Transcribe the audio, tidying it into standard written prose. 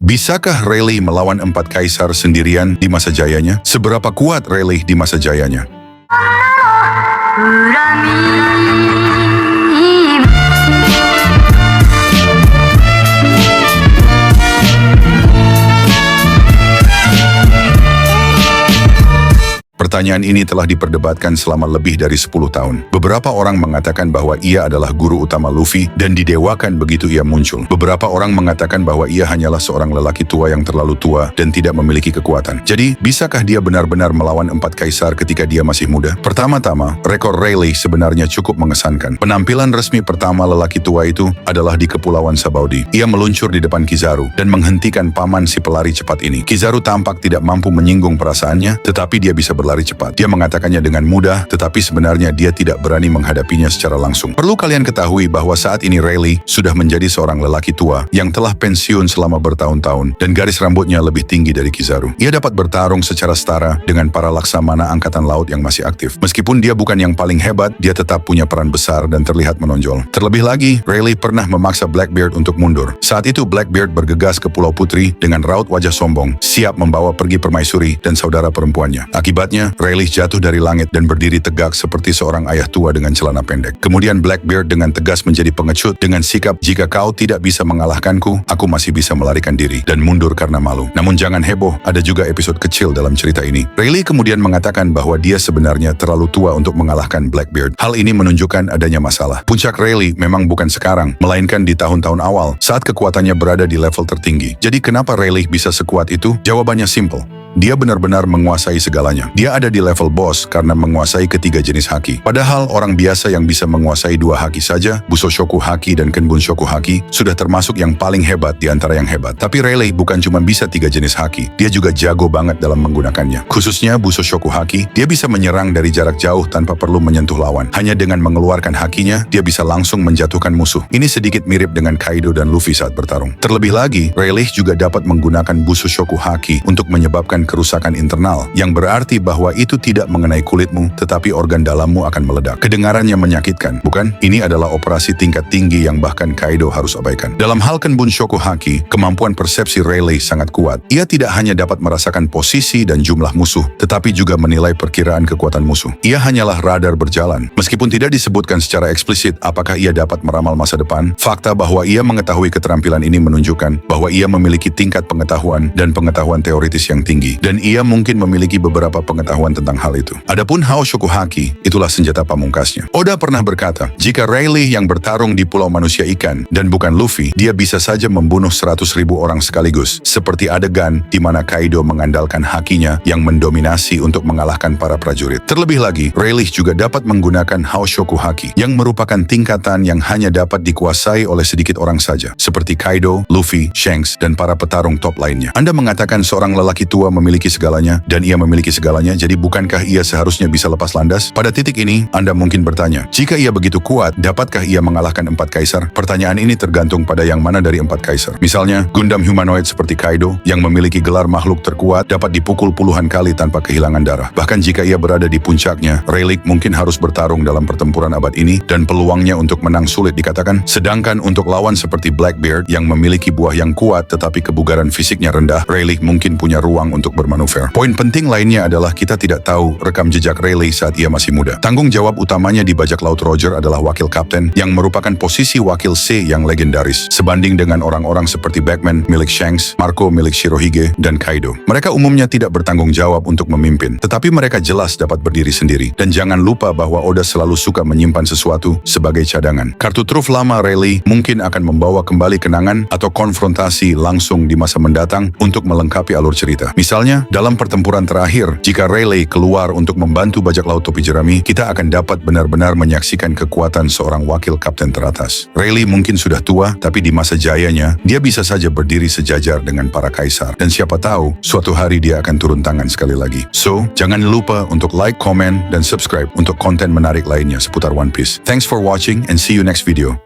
Bisakah Rayleigh melawan 4 kaisar sendirian di masa jayanya? Seberapa kuat Rayleigh di masa jayanya? Pertanyaan ini telah diperdebatkan selama lebih dari 10 tahun. Beberapa orang mengatakan bahwa ia adalah guru utama Luffy dan didewakan begitu ia muncul. Beberapa orang mengatakan bahwa ia hanyalah seorang lelaki tua yang terlalu tua dan tidak memiliki kekuatan. Jadi, bisakah dia benar-benar melawan 4 kaisar ketika dia masih muda? Pertama-tama, rekor Rayleigh sebenarnya cukup mengesankan. Penampilan resmi pertama lelaki tua itu adalah di Kepulauan Sabaudi. Ia meluncur di depan Kizaru dan menghentikan paman si pelari cepat ini. Kizaru tampak tidak mampu menyinggung perasaannya, tetapi dia bisa berlari cepat. Dia mengatakannya dengan mudah, tetapi sebenarnya dia tidak berani menghadapinya secara langsung. Perlu kalian ketahui bahwa saat ini Rayleigh sudah menjadi seorang lelaki tua yang telah pensiun selama bertahun-tahun dan garis rambutnya lebih tinggi dari Kizaru. Ia dapat bertarung secara setara dengan para laksamana angkatan laut yang masih aktif. Meskipun dia bukan yang paling hebat, dia tetap punya peran besar dan terlihat menonjol. Terlebih lagi, Rayleigh pernah memaksa Blackbeard untuk mundur. Saat itu Blackbeard bergegas ke Pulau Putri dengan raut wajah sombong, siap membawa pergi permaisuri dan saudara perempuannya. Akibatnya, Rayleigh jatuh dari langit dan berdiri tegak seperti seorang ayah tua dengan celana pendek. Kemudian Blackbeard dengan tegas menjadi pengecut dengan sikap, "Jika kau tidak bisa mengalahkanku, aku masih bisa melarikan diri," dan mundur karena malu. Namun jangan heboh, ada juga episode kecil dalam cerita ini. Rayleigh kemudian mengatakan bahwa dia sebenarnya terlalu tua untuk mengalahkan Blackbeard. Hal ini menunjukkan adanya masalah. Puncak Rayleigh memang bukan sekarang, melainkan di tahun-tahun awal saat kekuatannya berada di level tertinggi. Jadi kenapa Rayleigh bisa sekuat itu? Jawabannya simple. Dia benar-benar menguasai segalanya. Dia ada di level boss karena menguasai ketiga jenis haki. Padahal orang biasa yang bisa menguasai 2 haki saja, Busoshoku Haki dan Kenbunshoku Haki, sudah termasuk yang paling hebat di antara yang hebat. Tapi Rayleigh bukan cuma bisa 3 jenis haki, dia juga jago banget dalam menggunakannya. Khususnya Busoshoku Haki, dia bisa menyerang dari jarak jauh tanpa perlu menyentuh lawan. Hanya dengan mengeluarkan hakinya, dia bisa langsung menjatuhkan musuh. Ini sedikit mirip dengan Kaido dan Luffy saat bertarung. Terlebih lagi, Rayleigh juga dapat menggunakan Busoshoku Haki untuk menyebabkan kerusakan internal, yang berarti bahwa itu tidak mengenai kulitmu, tetapi organ dalammu akan meledak. Kedengarannya menyakitkan, bukan? Ini adalah operasi tingkat tinggi yang bahkan Kaido harus abaikan. Dalam hal Kenbunshoku Haki, kemampuan persepsi Rayleigh sangat kuat. Ia tidak hanya dapat merasakan posisi dan jumlah musuh, tetapi juga menilai perkiraan kekuatan musuh. Ia hanyalah radar berjalan. Meskipun tidak disebutkan secara eksplisit apakah ia dapat meramal masa depan, fakta bahwa ia mengetahui keterampilan ini menunjukkan bahwa ia memiliki tingkat pengetahuan dan pengetahuan teoritis yang tinggi. Dan ia mungkin memiliki beberapa pengetahuan tentang hal itu. Adapun Haoshoku Haki, itulah senjata pamungkasnya. Oda pernah berkata, jika Rayleigh yang bertarung di Pulau Manusia Ikan dan bukan Luffy, dia bisa saja membunuh 100.000 orang sekaligus. Seperti adegan di mana Kaido mengandalkan hakinya yang mendominasi untuk mengalahkan para prajurit. Terlebih lagi, Rayleigh juga dapat menggunakan Haoshoku Haki, yang merupakan tingkatan yang hanya dapat dikuasai oleh sedikit orang saja. Seperti Kaido, Luffy, Shanks, dan para petarung top lainnya. Anda mengatakan seorang lelaki tua memiliki segalanya, dan ia memiliki segalanya, jadi bukankah ia seharusnya bisa lepas landas? Pada titik ini, Anda mungkin bertanya, jika ia begitu kuat, dapatkah ia mengalahkan 4 kaisar? Pertanyaan ini tergantung pada yang mana dari 4 kaisar. Misalnya, Gundam humanoid seperti Kaido, yang memiliki gelar makhluk terkuat, dapat dipukul puluhan kali tanpa kehilangan darah. Bahkan jika ia berada di puncaknya, Rayleigh mungkin harus bertarung dalam pertempuran abad ini, dan peluangnya untuk menang sulit dikatakan. Sedangkan untuk lawan seperti Blackbeard, yang memiliki buah yang kuat tetapi kebugaran fisiknya rendah, Rayleigh mungkin punya ruang untuk bermanuver. Poin penting lainnya adalah kita tidak tahu rekam jejak Rayleigh saat ia masih muda. Tanggung jawab utamanya di bajak laut Roger adalah wakil kapten yang merupakan posisi wakil C yang legendaris, sebanding dengan orang-orang seperti Backman milik Shanks, Marco milik Shirohige, dan Kaido. Mereka umumnya tidak bertanggung jawab untuk memimpin, tetapi mereka jelas dapat berdiri sendiri. Dan jangan lupa bahwa Oda selalu suka menyimpan sesuatu sebagai cadangan. Kartu truf lama Rayleigh mungkin akan membawa kembali kenangan atau konfrontasi langsung di masa mendatang untuk melengkapi alur cerita. Misalnya, dalam pertempuran terakhir, jika Rayleigh keluar untuk membantu bajak laut topi jerami, kita akan dapat benar-benar menyaksikan kekuatan seorang wakil kapten teratas. Rayleigh mungkin sudah tua, tapi di masa jayanya, dia bisa saja berdiri sejajar dengan para kaisar. Dan siapa tahu, suatu hari dia akan turun tangan sekali lagi. So, jangan lupa untuk like, comment, dan subscribe untuk konten menarik lainnya seputar One Piece. Thanks for watching and see you next video.